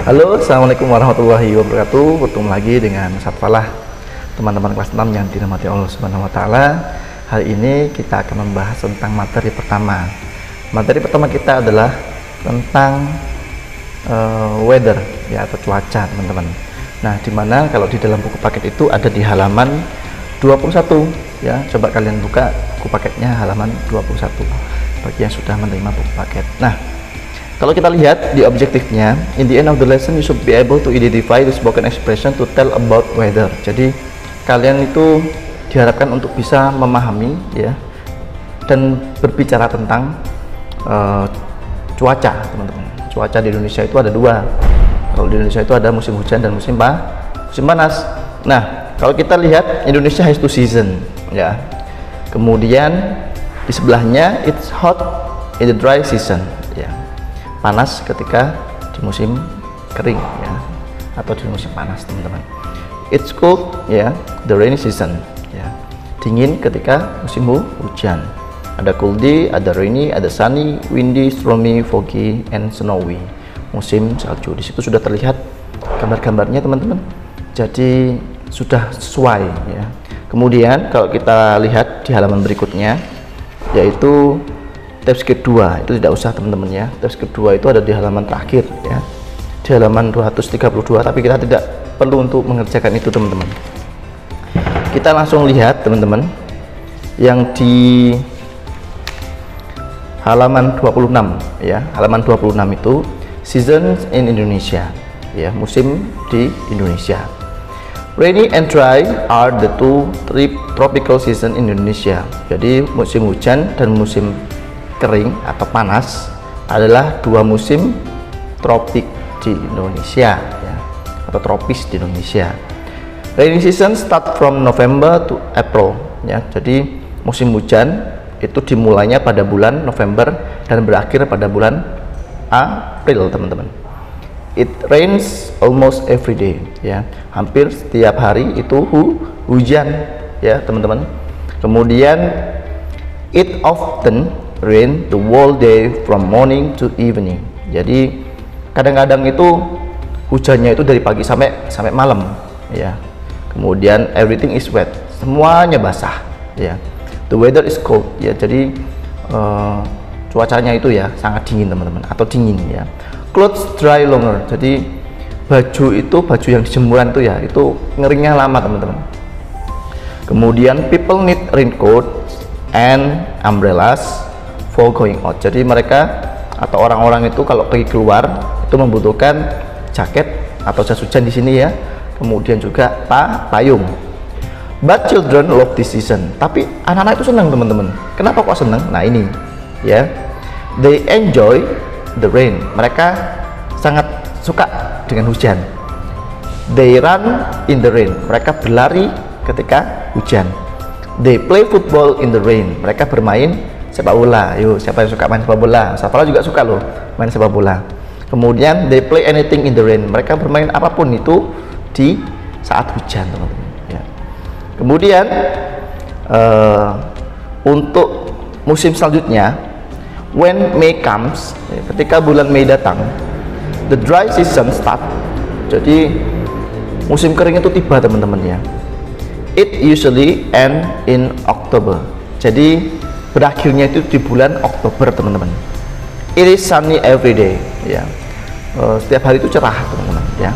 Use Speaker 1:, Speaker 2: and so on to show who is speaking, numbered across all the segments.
Speaker 1: Halo, assalamualaikum warahmatullahi wabarakatuh. Bertemu lagi dengan Ustadz Falah, teman-teman kelas 6 yang dirahmati Allah Subhanahu wa Ta'ala. Hari ini kita akan membahas tentang materi pertama. Materi pertama kita adalah tentang weather, ya, atau cuaca, teman-teman. Nah, dimana kalau di dalam buku paket itu ada di halaman 21, ya. Coba kalian buka buku paketnya halaman 21 bagi yang sudah menerima buku paket. Nah, kalau kita lihat di objektifnya, in the end of the lesson you should be able to identify the spoken expression to tell about weather. Jadi kalian itu diharapkan untuk bisa memahami, ya, dan berbicara tentang cuaca, teman-teman. Cuaca di Indonesia itu ada dua. Kalau di Indonesia itu ada musim hujan dan musim panas. Nah, kalau kita lihat Indonesia has two season, ya. Kemudian di sebelahnya it's hot in the dry season, ya. Panas ketika di musim kering, ya, atau di musim panas, teman-teman. It's cold, ya, the rainy season, ya. Dingin ketika musim hujan. Ada cold day, ada rainy, ada sunny, windy, stormy, foggy, and snowy. Musim salju. Di situ sudah terlihat gambar-gambarnya, teman-teman. Jadi sudah sesuai, ya. Kemudian kalau kita lihat di halaman berikutnya, yaitu tabs kedua, itu tidak usah, teman-teman, ya. Tabs kedua itu ada di halaman terakhir, ya, di halaman 232, tapi kita tidak perlu untuk mengerjakan itu, teman-teman. Kita langsung lihat, teman-teman, yang di halaman 26, ya. Halaman 26 itu seasons in Indonesia, ya, musim di Indonesia. Rainy and dry are the two tropical season in Indonesia. Jadi musim hujan dan musim kering atau panas adalah dua musim tropik di Indonesia, ya, atau tropis di Indonesia. Rainy season start from November to April, ya. Jadi musim hujan itu dimulainya pada bulan November dan berakhir pada bulan April, teman-teman. It rains almost every day, ya. Hampir setiap hari itu hujan, ya, teman-teman. Kemudian it often rain the whole day from morning to evening. Jadi kadang-kadang itu hujannya itu dari pagi sampai malam, ya. Kemudian everything is wet, semuanya basah, ya. The weather is cold, ya. Jadi cuacanya itu, ya, sangat dingin, teman-teman, atau dingin, ya. Clothes dry longer. Jadi baju yang jemuran itu, ya, itu ngeringnya lama, teman-teman. Kemudian people need raincoat and umbrellas for going out. Jadi mereka atau orang-orang itu kalau pergi keluar itu membutuhkan jaket atau jas hujan di sini, ya. Kemudian juga payung. But children love this season. Tapi anak-anak itu senang, teman-teman. Kenapa kok senang? Nah, ini, ya. They enjoy the rain. Mereka sangat suka dengan hujan. They run in the rain. Mereka berlari ketika hujan. They play football in the rain. Mereka bermain sepak bola. Yuk, siapa yang suka main sepak bola? Safala juga suka loh main sepak bola. Kemudian they play anything in the rain. Mereka bermain apapun itu di saat hujan, teman-teman, ya. Kemudian untuk musim selanjutnya, when May comes, ya, ketika bulan Mei datang, the dry season start. Jadi musim kering itu tiba, teman-teman, ya. It usually end in October. Jadi berakhirnya itu di bulan Oktober, teman-teman. It is sunny every day, ya. Setiap hari itu cerah, teman-teman, ya.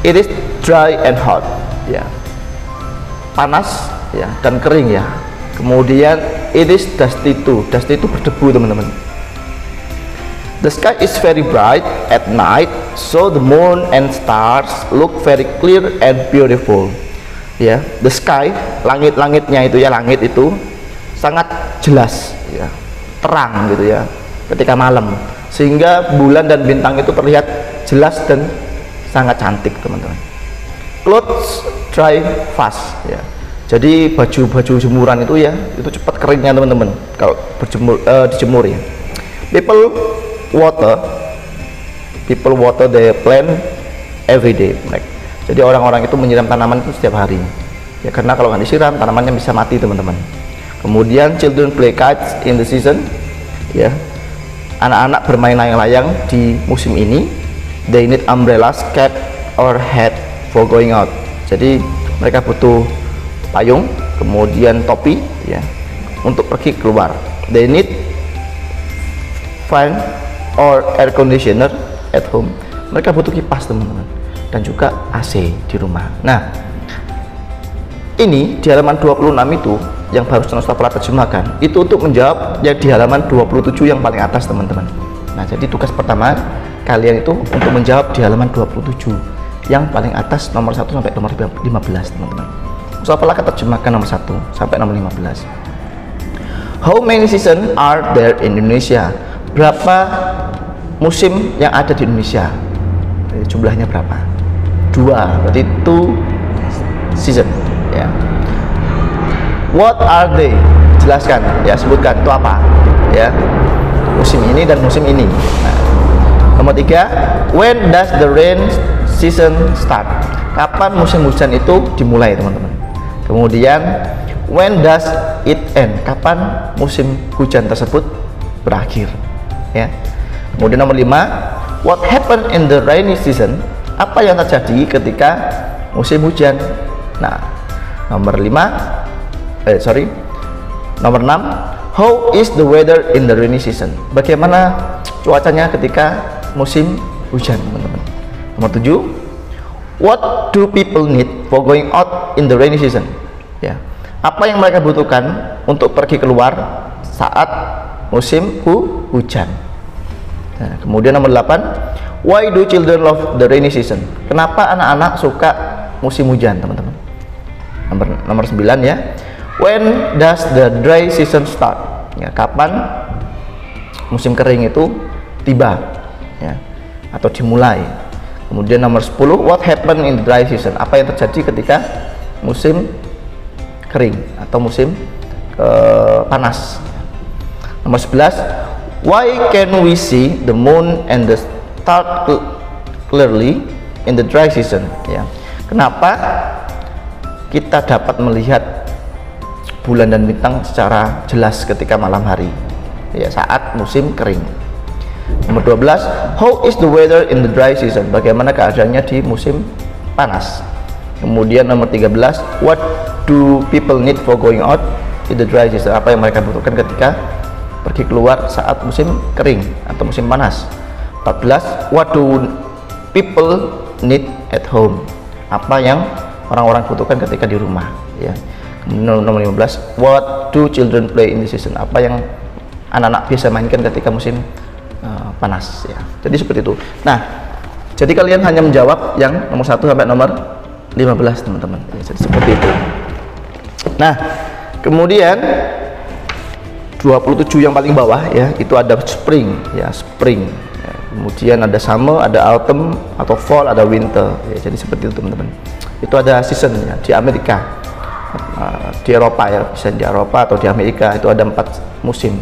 Speaker 1: It is dry and hot, ya. Panas, ya, dan kering, ya. Kemudian it is dusty too. Dusty itu berdebu, teman-teman. The sky is very bright at night, so the moon and stars look very clear and beautiful, ya. The sky, langit-langitnya itu, ya, langit itu sangat jelas, ya, terang gitu, ya, ketika malam, sehingga bulan dan bintang itu terlihat jelas dan sangat cantik, teman-teman. Clothes dry fast, ya. Jadi baju jemuran itu, ya, itu cepat keringnya, teman-teman, kalau dijemur, ya. People water their plant every day. Jadi orang-orang itu menyiram tanaman itu setiap hari, ya, karena kalau nggak disiram tanamannya bisa mati, teman-teman. Kemudian children play kites in the season, ya. Anak-anak bermain layang-layang di musim ini. They need umbrellas, cap or hat for going out. Jadi mereka butuh payung, kemudian topi ya untuk pergi keluar. They need fan or air conditioner at home. Mereka butuh kipas teman-teman, dan juga AC di rumah. Nah, ini di halaman 26 itu yang baru Ustaz Fala terjemahkan, itu untuk menjawab yang di halaman 27 yang paling atas teman-teman. Nah, jadi tugas pertama kalian itu untuk menjawab di halaman 27 yang paling atas, nomor 1 sampai nomor 15 teman-teman. Ustaz Fala akan terjemahkan nomor 1 sampai nomor 15. How many seasons are there in Indonesia? Berapa musim yang ada di Indonesia? Jumlahnya berapa? 2, berarti 2 season ya. What are they? Jelaskan ya, sebutkan itu apa ya, musim ini dan musim ini. Nah, nomor 3, when does the rain season start? Kapan musim hujan itu dimulai teman-teman? Kemudian when does it end? Kapan musim hujan tersebut berakhir ya. Kemudian nomor 5, what happened in the rainy season? Apa yang terjadi ketika musim hujan? Nah, nomor 6, how is the weather in the rainy season? Bagaimana cuacanya ketika musim hujan teman-teman? Nomor 7, what do people need for going out in the rainy season? Ya, apa yang mereka butuhkan untuk pergi keluar saat musim hujan? Nah, kemudian nomor 8, why do children love the rainy season? Kenapa anak-anak suka musim hujan teman-teman? Nomor 9 ya, when does the dry season start? Ya, kapan musim kering itu tiba ya, atau dimulai? Kemudian nomor 10, what happened in the dry season? Apa yang terjadi ketika musim kering atau musim panas? Nomor 11, why can we see the moon and the stars clearly in the dry season? Ya, kenapa kita dapat melihat bulan dan bintang secara jelas ketika malam hari ya, saat musim kering? Nomor 12, how is the weather in the dry season? Bagaimana keadaannya di musim panas? Kemudian nomor 13, what do people need for going out in the dry season? Apa yang mereka butuhkan ketika pergi keluar saat musim kering atau musim panas? 14, what do people need at home? Apa yang orang-orang butuhkan ketika di rumah ya. Nomor 15, what do children play in the season? Apa yang anak-anak biasa mainkan ketika musim panas ya. Jadi seperti itu. Nah, jadi kalian hanya menjawab yang nomor 1 sampai nomor 15 teman-teman ya, jadi seperti itu. Nah, kemudian 27 yang paling bawah ya, itu ada spring ya, spring ya. Kemudian ada summer, ada autumn atau fall, ada winter ya. Jadi seperti itu teman-teman. Itu ada season ya, di Amerika, di Eropa ya, bisa di Eropa atau di Amerika itu ada 4 musim.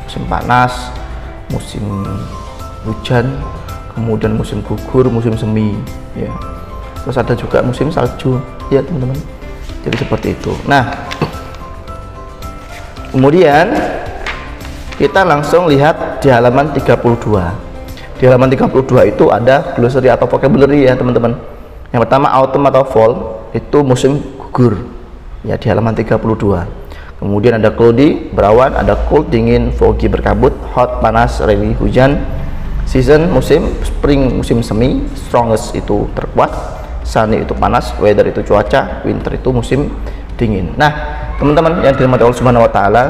Speaker 1: Musim panas, musim hujan, kemudian musim gugur, musim semi ya. Terus ada juga musim salju ya teman-teman. Jadi seperti itu. Nah, kemudian kita langsung lihat di halaman 32. Di halaman 32 itu ada glossary atau vocabulary ya teman-teman. Yang pertama autumn atau fall, itu musim gugur ya, di halaman 32. Kemudian ada cloudy, berawan, ada cold, dingin, foggy, berkabut, hot, panas, rainy, hujan. Season, musim, spring, musim semi, strongest itu terkuat, sunny itu panas, weather itu cuaca, winter itu musim dingin. Nah, teman-teman yang dirahmati Allah Subhanahu wa taala,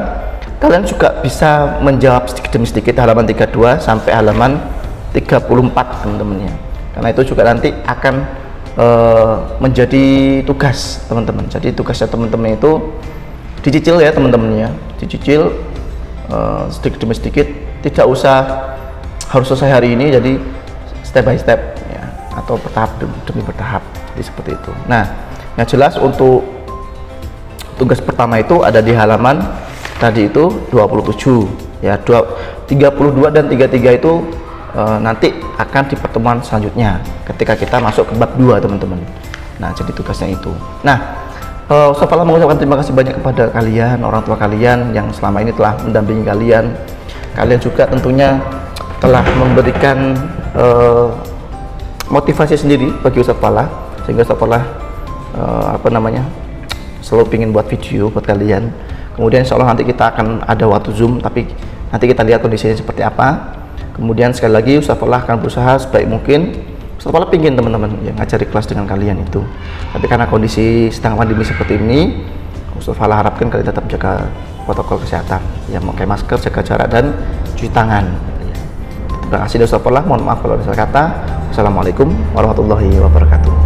Speaker 1: kalian juga bisa menjawab sedikit demi sedikit halaman 32 sampai halaman 34 teman-teman ya. Karena itu juga nanti akan menjadi tugas teman-teman. Jadi tugasnya teman-teman itu dicicil ya teman-teman ya, dicicil sedikit demi sedikit, tidak usah harus selesai hari ini, jadi step by step ya, atau bertahap demi bertahap, jadi seperti itu. Nah, yang jelas untuk tugas pertama itu ada di halaman tadi itu 27 ya, 32 dan 33 itu nanti akan di pertemuan selanjutnya ketika kita masuk ke bab 2 teman-teman. Nah, jadi tugasnya itu. Nah, Ustaz Fala mengucapkan terima kasih banyak kepada kalian, orang tua kalian yang selama ini telah mendampingi kalian. Kalian juga tentunya telah memberikan motivasi sendiri bagi Ustadz Falah, sehingga Ustadz Falah selalu pingin buat video buat kalian. Kemudian insya Allah nanti kita akan ada waktu Zoom, tapi nanti kita lihat kondisinya seperti apa. Kemudian sekali lagi Ustadz Falah akan berusaha sebaik mungkin. Ustadz Falah pingin teman-teman yang ngajari kelas dengan kalian itu, tapi karena kondisi sedang pandemi seperti ini, Ustadz Falah harapkan kalian tetap jaga protokol kesehatan, ya, memakai masker, jaga jarak, dan cuci tangan. Terima kasih Ustadz Falah, mohon maaf kalau ada salah kata. Assalamualaikum warahmatullahi wabarakatuh.